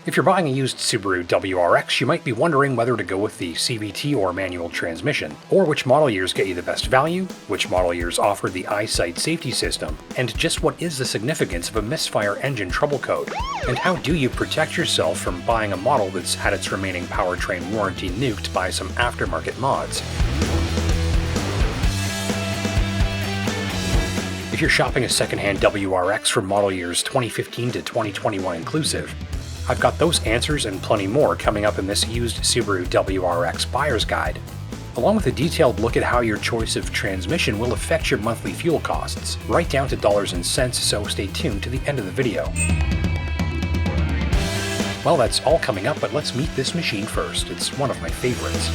If you're buying a used Subaru WRX, you might be wondering whether to go with the CVT or manual transmission, or which model years get you the best value, which model years offer the EyeSight safety system, and just what is the significance of a misfire engine trouble code, and how do you protect yourself from buying a model that's had its remaining powertrain warranty nuked by some aftermarket mods. If you're shopping a secondhand WRX from model years 2015 to 2021 inclusive, I've got those answers and plenty more coming up in this used Subaru WRX buyer's guide, along with a detailed look at how your choice of transmission will affect your monthly fuel costs, right down to dollars and cents, so stay tuned to the end of the video. Well, that's all coming up, but let's meet this machine first. It's one of my favorites.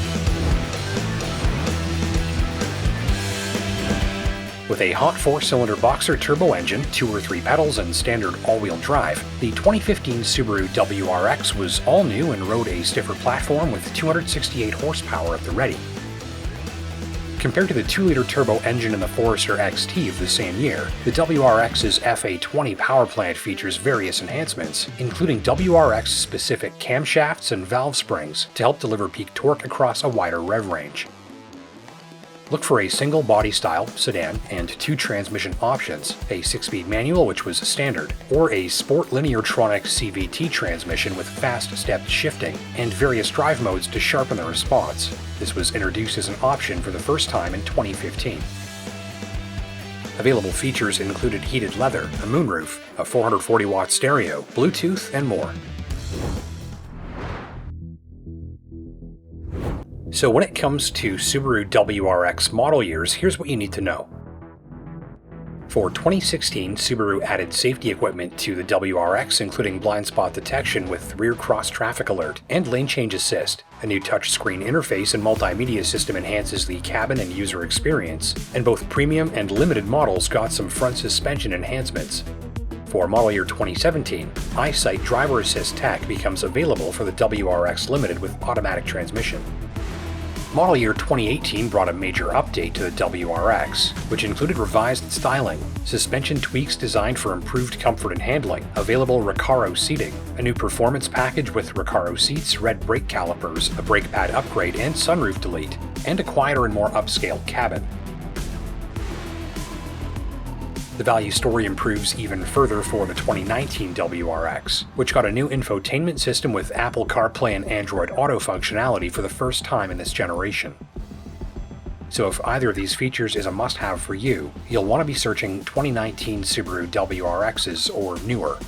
With a hot 4-cylinder boxer turbo engine, 2 or 3 pedals, and standard all-wheel drive, the 2015 Subaru WRX was all new and rode a stiffer platform with 268 horsepower at the ready. Compared to the 2-liter turbo engine in the Forester XT of the same year, the WRX's FA20 power plant features various enhancements, including WRX-specific camshafts and valve springs to help deliver peak torque across a wider rev range. Look for a single body style sedan and 2 transmission options, a 6-speed manual which was standard, or a Sport Lineartronic CVT transmission with fast stepped shifting, and various drive modes to sharpen the response. This was introduced as an option for the first time in 2015. Available features included heated leather, a moonroof, a 440-watt stereo, Bluetooth, and more. So when it comes to Subaru WRX model years, here's what you need to know. For 2016, Subaru added safety equipment to the WRX, including blind spot detection with rear cross traffic alert and lane change assist. A new touchscreen interface and multimedia system enhances the cabin and user experience, and both premium and limited models got some front suspension enhancements. For model year 2017, EyeSight driver assist tech becomes available for the WRX Limited with automatic transmission. Model year 2018 brought a major update to the WRX, which included revised styling, suspension tweaks designed for improved comfort and handling, available Recaro seating, a new performance package with Recaro seats, red brake calipers, a brake pad upgrade and sunroof delete, and a quieter and more upscale cabin. The value story improves even further for the 2019 WRX, which got a new infotainment system with Apple CarPlay and Android Auto functionality for the first time in this generation. So if either of these features is a must-have for you, you'll want to be searching 2019 Subaru WRXs or newer.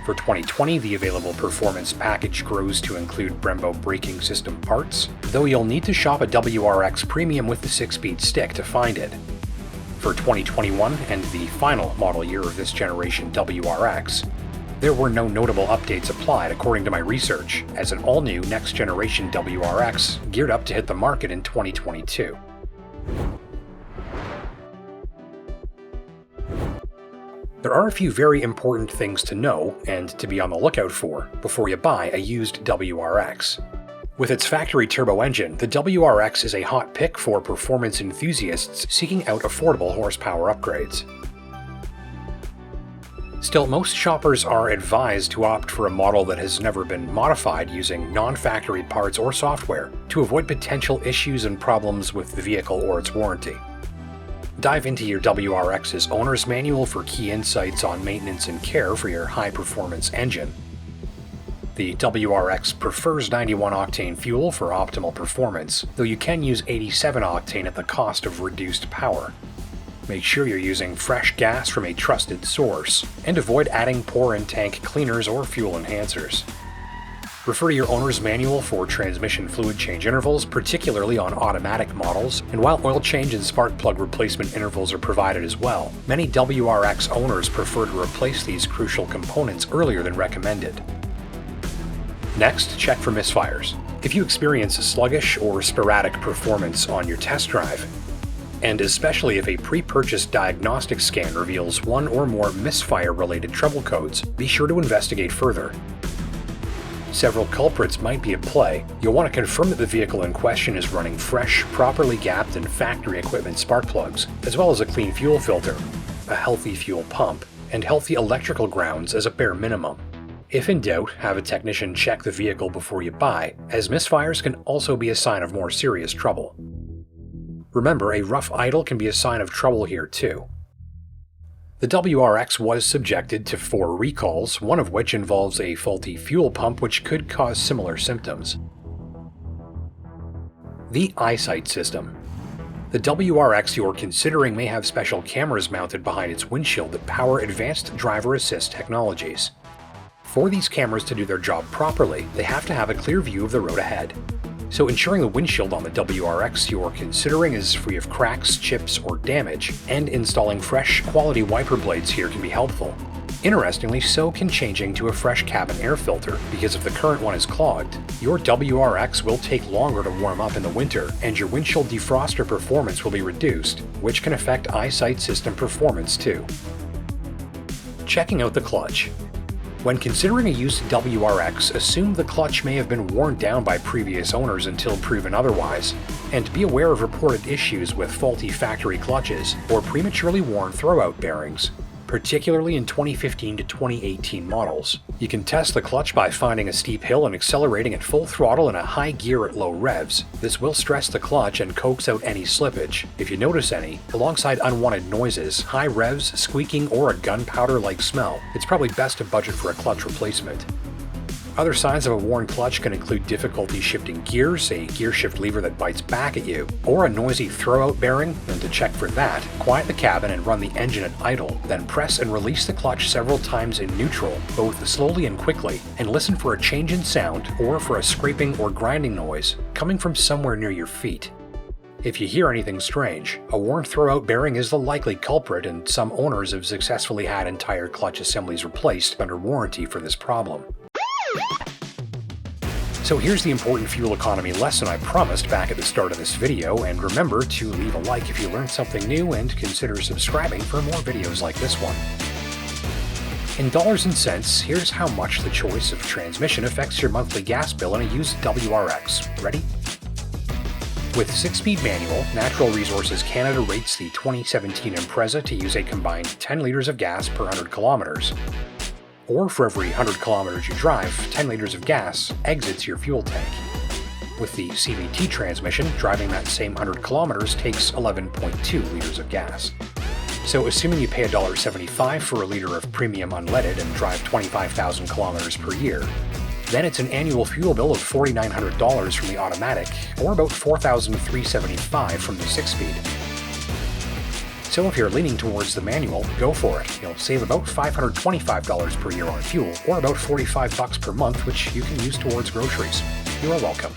For 2020, the available performance package grows to include Brembo braking system parts, though you'll need to shop a WRX Premium with the 6-speed stick to find it. For 2021 and the final model year of this generation WRX, there were no notable updates applied according to my research, as an all-new next-generation WRX geared up to hit the market in 2022. There are a few very important things to know and to be on the lookout for before you buy a used WRX. With its factory turbo engine, the WRX is a hot pick for performance enthusiasts seeking out affordable horsepower upgrades. Still, most shoppers are advised to opt for a model that has never been modified using non-factory parts or software to avoid potential issues and problems with the vehicle or its warranty. Dive into your WRX's owner's manual for key insights on maintenance and care for your high-performance engine. The WRX prefers 91-octane fuel for optimal performance, though you can use 87-octane at the cost of reduced power. Make sure you're using fresh gas from a trusted source, and avoid adding pour-in-tank cleaners or fuel enhancers. Refer to your owner's manual for transmission fluid change intervals, particularly on automatic models, and while oil change and spark plug replacement intervals are provided as well, many WRX owners prefer to replace these crucial components earlier than recommended. Next, check for misfires. If you experience sluggish or sporadic performance on your test drive, and especially if a pre-purchase diagnostic scan reveals one or more misfire-related trouble codes, be sure to investigate further. Several culprits might be at play. You'll want to confirm that the vehicle in question is running fresh, properly gapped and factory equipment spark plugs, as well as a clean fuel filter, a healthy fuel pump, and healthy electrical grounds as a bare minimum. If in doubt, have a technician check the vehicle before you buy, as misfires can also be a sign of more serious trouble. Remember, a rough idle can be a sign of trouble here too. The WRX was subjected to 4 recalls, one of which involves a faulty fuel pump which could cause similar symptoms. The EyeSight system. The WRX you're considering may have special cameras mounted behind its windshield that power advanced driver assist technologies. For these cameras to do their job properly, they have to have a clear view of the road ahead. So ensuring the windshield on the WRX you're considering is free of cracks, chips, or damage, and installing fresh, quality wiper blades here can be helpful. Interestingly, so can changing to a fresh cabin air filter, because if the current one is clogged, your WRX will take longer to warm up in the winter, and your windshield defroster performance will be reduced, which can affect EyeSight system performance too. Checking out the clutch. When considering a used WRX, assume the clutch may have been worn down by previous owners until proven otherwise, and be aware of reported issues with faulty factory clutches or prematurely worn throwout bearings, particularly in 2015 to 2018 models. You can test the clutch by finding a steep hill and accelerating at full throttle in a high gear at low revs. This will stress the clutch and coax out any slippage, if you notice any, alongside unwanted noises, high revs, squeaking, or a gunpowder-like smell. It's probably best to budget for a clutch replacement. Other signs of a worn clutch can include difficulty shifting gears, a gear shift lever that bites back at you, or a noisy throwout bearing, and to check for that, quiet the cabin and run the engine at idle, then press and release the clutch several times in neutral, both slowly and quickly, and listen for a change in sound or for a scraping or grinding noise coming from somewhere near your feet. If you hear anything strange, a worn throwout bearing is the likely culprit, and some owners have successfully had entire clutch assemblies replaced under warranty for this problem. So here's the important fuel economy lesson I promised back at the start of this video, and remember to leave a like if you learned something new and consider subscribing for more videos like this one. In dollars and cents, here's how much the choice of transmission affects your monthly gas bill in a used WRX. Ready? With 6-speed manual, Natural Resources Canada rates the 2017 Impreza to use a combined 10 liters of gas per 100 kilometers. Or for every 100 kilometers you drive, 10 liters of gas exits your fuel tank. With the CVT transmission, driving that same 100 kilometers takes 11.2 liters of gas. So assuming you pay $1.75 for a liter of premium unleaded and drive 25,000 kilometers per year, then it's an annual fuel bill of $4,900 from the automatic, or about $4,375 from the 6-speed. So if you're leaning towards the manual, go for it. You'll save about $525 per year on fuel, or about $45 per month, which you can use towards groceries. You are welcome.